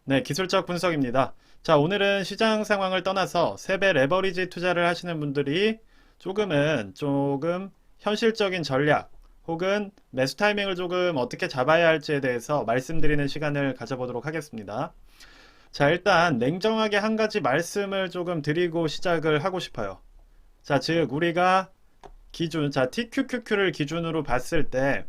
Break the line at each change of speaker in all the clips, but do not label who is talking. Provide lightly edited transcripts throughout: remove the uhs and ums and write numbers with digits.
네, 기술적 분석입니다. 자, 오늘은 시장 상황을 떠나서 세배 레버리지 투자를 하시는 분들이 조금 현실적인 전략 혹은 매수 타이밍을 조금 어떻게 잡아야 할지에 대해서 말씀드리는 시간을 가져보도록 하겠습니다. 자, 일단 냉정하게 한 가지 말씀을 조금 드리고 시작을 하고 싶어요. 자, 즉 우리가 TQQQ를 기준으로 봤을 때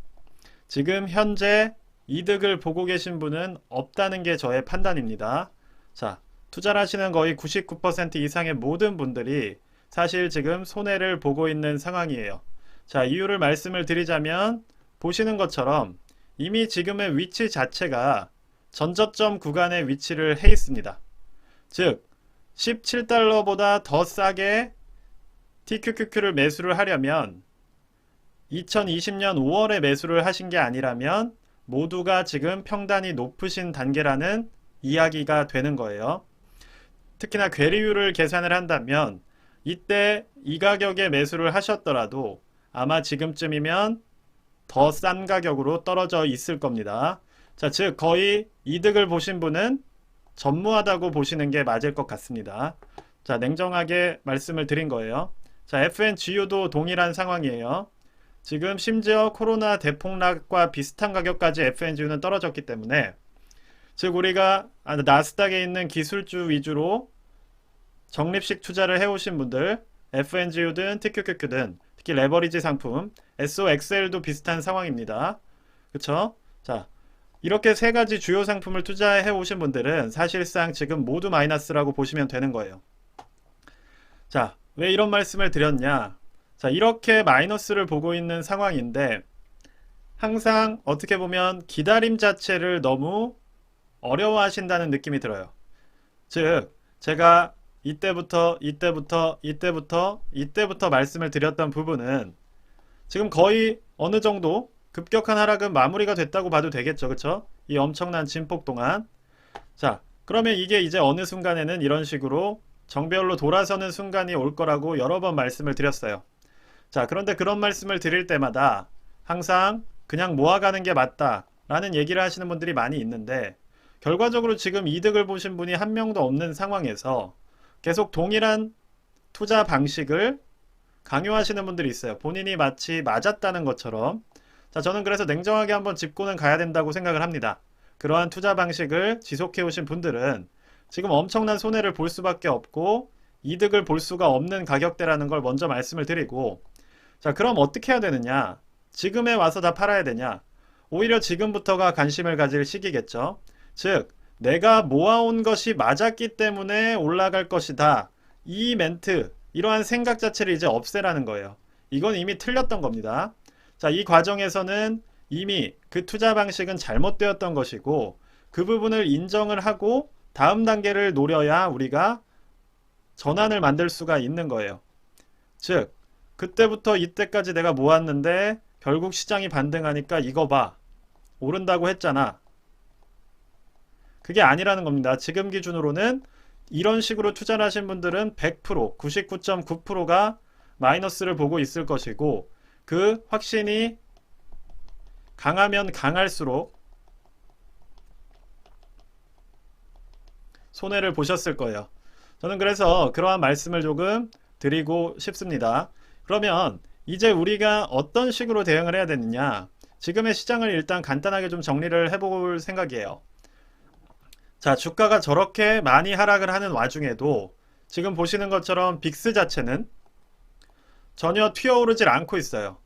지금 현재 이득을 보고 계신 분은 없다는 게 저의 판단입니다. 자, 투자를 하시는 거의 99% 이상의 모든 분들이 사실 지금 손해를 보고 있는 상황이에요. 자, 이유를 말씀을 드리자면 보시는 것처럼 이미 지금의 위치 자체가 전저점 구간에 위치를 해 있습니다. 즉, 17달러보다 더 싸게 TQQQ를 매수를 하려면 2020년 5월에 매수를 하신 게 아니라면 모두가 지금 평단이 높으신 단계라는 이야기가 되는 거예요. 특히나 괴리율을 계산을 한다면 이때 이 가격에 매수를 하셨더라도 아마 지금쯤이면 더 싼 가격으로 떨어져 있을 겁니다. 자, 즉 거의 이득을 보신 분은 전무하다고 보시는 게 맞을 것 같습니다. 자, 냉정하게 말씀을 드린 거예요. 자, FNGU도 동일한 상황이에요. 지금 심지어 코로나 대폭락과 비슷한 가격까지 FNGU는 떨어졌기 때문에 즉 우리가 나스닥에 있는 기술주 위주로 적립식 투자를 해오신 분들 FNGU든 TQQQ든 특히 레버리지 상품 SOXL도 비슷한 상황입니다. 그쵸? 자, 이렇게 세 가지 주요 상품을 투자해 오신 분들은 사실상 지금 모두 마이너스라고 보시면 되는 거예요. 자, 왜 이런 말씀을 드렸냐? 자, 이렇게 마이너스를 보고 있는 상황인데 항상 어떻게 보면 기다림 자체를 너무 어려워하신다는 느낌이 들어요. 즉, 제가 이때부터 말씀을 드렸던 부분은 지금 거의 어느 정도 급격한 하락은 마무리가 됐다고 봐도 되겠죠. 그쵸? 이 엄청난 진폭 동안. 자, 그러면 이게 이제 어느 순간에는 이런 식으로 정배열로 돌아서는 순간이 올 거라고 여러 번 말씀을 드렸어요. 자, 그런데 그런 말씀을 드릴 때마다 항상 그냥 모아가는 게 맞다 라는 얘기를 하시는 분들이 많이 있는데 결과적으로 지금 이득을 보신 분이 한 명도 없는 상황에서 계속 동일한 투자 방식을 강요하시는 분들이 있어요. 본인이 마치 맞았다는 것처럼. 자, 저는 그래서 냉정하게 한번 짚고는 가야 된다고 생각을 합니다. 그러한 투자 방식을 지속해 오신 분들은 지금 엄청난 손해를 볼 수밖에 없고 이득을 볼 수가 없는 가격대라는 걸 먼저 말씀을 드리고, 자, 그럼 어떻게 해야 되느냐? 지금에 와서 다 팔아야 되냐? 오히려 지금부터가 관심을 가질 시기겠죠. 즉, 내가 모아온 것이 맞았기 때문에 올라갈 것이다. 이 멘트, 이러한 생각 자체를 이제 없애라는 거예요. 이건 이미 틀렸던 겁니다. 자, 이 과정에서는 이미 그 투자 방식은 잘못되었던 것이고 그 부분을 인정을 하고 다음 단계를 노려야 우리가 전환을 만들 수가 있는 거예요. 즉, 그때부터 이때까지 내가 모았는데 결국 시장이 반등하니까 이거 봐. 오른다고 했잖아. 그게 아니라는 겁니다. 지금 기준으로는 이런 식으로 투자를 하신 분들은 100%, 99.9%가 마이너스를 보고 있을 것이고 그 확신이 강하면 강할수록 손해를 보셨을 거예요. 저는 그래서 그러한 말씀을 조금 드리고 싶습니다. 그러면 이제 우리가 어떤 식으로 대응을 해야 되느냐? 지금의 시장을 일단 간단하게 좀 정리를 해볼 생각이에요. 자, 주가가 저렇게 많이 하락을 하는 와중에도 지금 보시는 것처럼 빅스 자체는 전혀 튀어오르질 않고 있어요.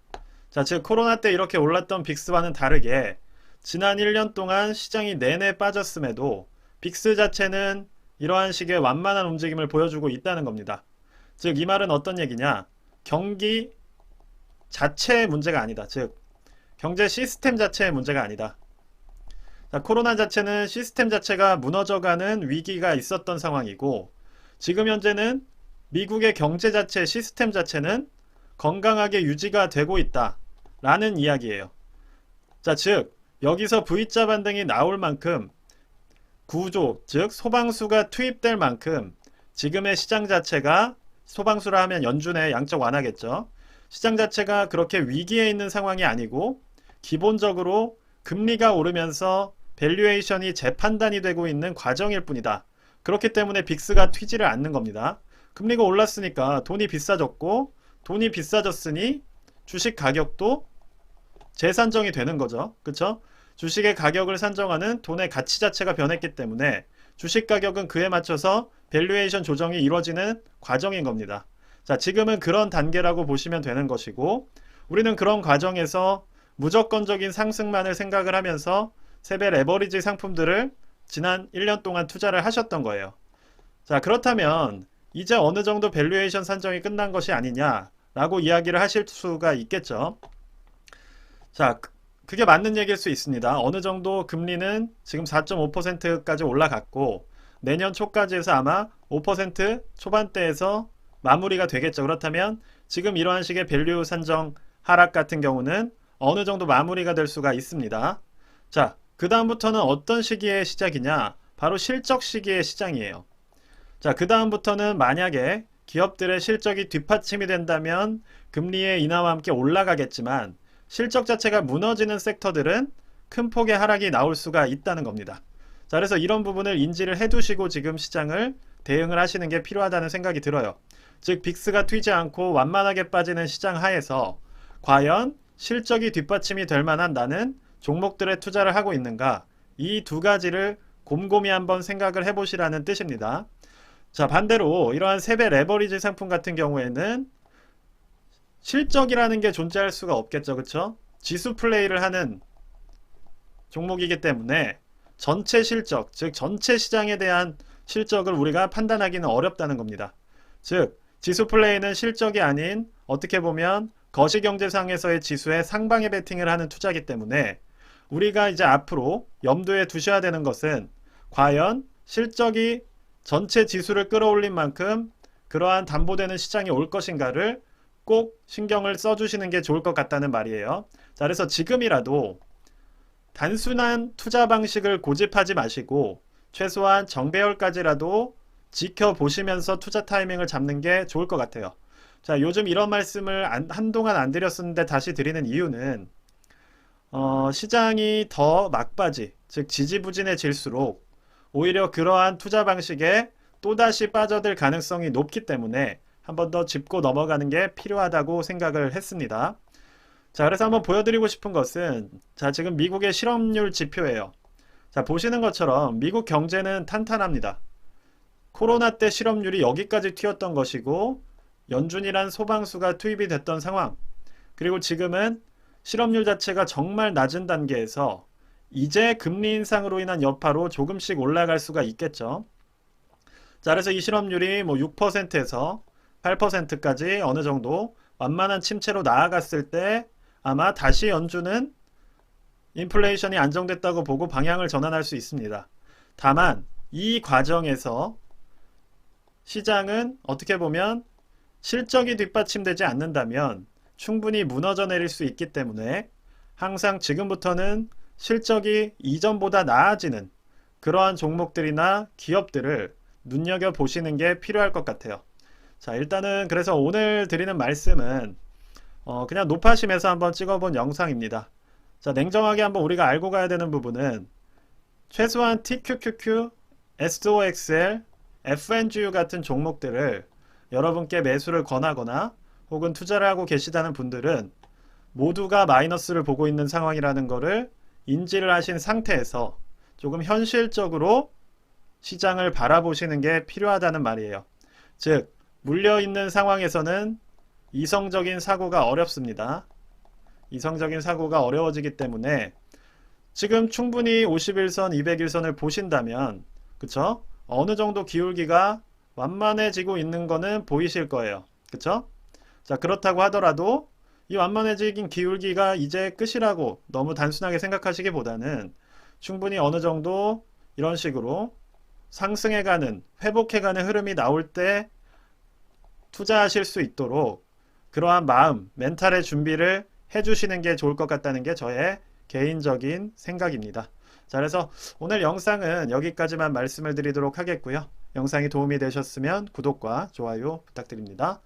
자, 즉 코로나 때 이렇게 올랐던 빅스와는 다르게 지난 1년 동안 시장이 내내 빠졌음에도 빅스 자체는 이러한 식의 완만한 움직임을 보여주고 있다는 겁니다. 즉 이 말은 어떤 얘기냐? 경기 자체의 문제가 아니다. 즉 경제 시스템 자체의 문제가 아니다. 자, 코로나 자체는 시스템 자체가 무너져가는 위기가 있었던 상황이고 지금 현재는 미국의 경제 자체 시스템 자체는 건강하게 유지가 되고 있다 라는 이야기예요. 자, 즉 여기서 V자 반등이 나올 만큼 구조, 즉 소방수가 투입될 만큼 지금의 시장 자체가, 소방수라 하면 연준의 양적 완화겠죠. 시장 자체가 그렇게 위기에 있는 상황이 아니고 기본적으로 금리가 오르면서 밸류에이션이 재판단이 되고 있는 과정일 뿐이다. 그렇기 때문에 빅스가 튀지를 않는 겁니다. 금리가 올랐으니까 돈이 비싸졌고, 돈이 비싸졌으니 주식 가격도 재산정이 되는 거죠. 그쵸? 주식의 가격을 산정하는 돈의 가치 자체가 변했기 때문에 주식 가격은 그에 맞춰서 밸류에이션 조정이 이루어지는 과정인 겁니다. 자, 지금은 그런 단계라고 보시면 되는 것이고, 우리는 그런 과정에서 무조건적인 상승만을 생각을 하면서 세배 레버리지 상품들을 지난 1년 동안 투자를 하셨던 거예요. 자, 그렇다면 이제 어느 정도 밸류에이션 산정이 끝난 것이 아니냐라고 이야기를 하실 수가 있겠죠. 자, 그게 맞는 얘기일 수 있습니다. 어느 정도 금리는 지금 4.5%까지 올라갔고 내년 초까지 해서 아마 5% 초반대에서 마무리가 되겠죠. 그렇다면 지금 이러한 식의 밸류 산정 하락 같은 경우는 어느 정도 마무리가 될 수가 있습니다. 자, 그 다음부터는 어떤 시기의 시작이냐? 바로 실적 시기의 시장이에요. 자, 그 다음부터는 만약에 기업들의 실적이 뒷받침이 된다면 금리의 인하와 함께 올라가겠지만 실적 자체가 무너지는 섹터들은 큰 폭의 하락이 나올 수가 있다는 겁니다. 자, 그래서 이런 부분을 인지를 해두시고 지금 시장을 대응을 하시는 게 필요하다는 생각이 들어요. 즉 빅스가 튀지 않고 완만하게 빠지는 시장 하에서 과연 실적이 뒷받침이 될 만한 나는 종목들에 투자를 하고 있는가, 이 두 가지를 곰곰이 한번 생각을 해보시라는 뜻입니다. 자, 반대로 이러한 세배 레버리지 상품 같은 경우에는 실적이라는 게 존재할 수가 없겠죠. 그쵸? 지수 플레이를 하는 종목이기 때문에 전체 실적, 즉 전체 시장에 대한 실적을 우리가 판단하기는 어렵다는 겁니다. 즉 지수 플레이는 실적이 아닌 어떻게 보면 거시경제상에서의 지수에 상방에 베팅을 하는 투자이기 때문에 우리가 이제 앞으로 염두에 두셔야 되는 것은 과연 실적이 전체 지수를 끌어올린 만큼 그러한 담보되는 시장이 올 것인가를 꼭 신경을 써주시는 게 좋을 것 같다는 말이에요. 자, 그래서 지금이라도 단순한 투자 방식을 고집하지 마시고 최소한 정배열까지라도 지켜보시면서 투자 타이밍을 잡는 게 좋을 것 같아요. 자, 요즘 이런 말씀을 한동안 안 드렸었는데 다시 드리는 이유는 시장이 더 막바지, 즉 지지부진해질수록 오히려 그러한 투자 방식에 또다시 빠져들 가능성이 높기 때문에 한 번 더 짚고 넘어가는 게 필요하다고 생각을 했습니다. 자, 그래서 한번 보여드리고 싶은 것은 자, 지금 미국의 실업률 지표예요. 자, 보시는 것처럼 미국 경제는 탄탄합니다. 코로나 때 실업률이 여기까지 튀었던 것이고 연준이란 소방수가 투입이 됐던 상황, 그리고 지금은 실업률 자체가 정말 낮은 단계에서 이제 금리 인상으로 인한 여파로 조금씩 올라갈 수가 있겠죠. 자, 그래서 이 실업률이 뭐 6%에서 8%까지 어느 정도 완만한 침체로 나아갔을 때 아마 다시 연준은 인플레이션이 안정됐다고 보고 방향을 전환할 수 있습니다. 다만 이 과정에서 시장은 어떻게 보면 실적이 뒷받침되지 않는다면 충분히 무너져 내릴 수 있기 때문에 항상 지금부터는 실적이 이전보다 나아지는 그러한 종목들이나 기업들을 눈여겨보시는 게 필요할 것 같아요. 자, 일단은 그래서 오늘 드리는 말씀은 그냥 높아심에서 한번 찍어본 영상입니다. 자, 냉정하게 한번 우리가 알고 가야 되는 부분은 최소한 TQQQ, SOXL, FNGU 같은 종목들을 여러분께 매수를 권하거나 혹은 투자를 하고 계시다는 분들은 모두가 마이너스를 보고 있는 상황이라는 것을 인지를 하신 상태에서 조금 현실적으로 시장을 바라보시는 게 필요하다는 말이에요. 즉 물려있는 상황에서는 이성적인 사고가 어렵습니다. 이성적인 사고가 어려워지기 때문에 지금 충분히 51선, 200일선을 보신다면 그쵸? 어느 정도 기울기가 완만해지고 있는 거는 보이실 거예요. 그쵸? 자, 그렇다고 하더라도 이 완만해진 기울기가 이제 끝이라고 너무 단순하게 생각하시기보다는 충분히 어느 정도 이런 식으로 상승해가는, 회복해가는 흐름이 나올 때 투자하실 수 있도록 그러한 마음, 멘탈의 준비를 해주시는 게 좋을 것 같다는 게 저의 개인적인 생각입니다. 자, 그래서 오늘 영상은 여기까지만 말씀을 드리도록 하겠고요. 영상이 도움이 되셨으면 구독과 좋아요 부탁드립니다.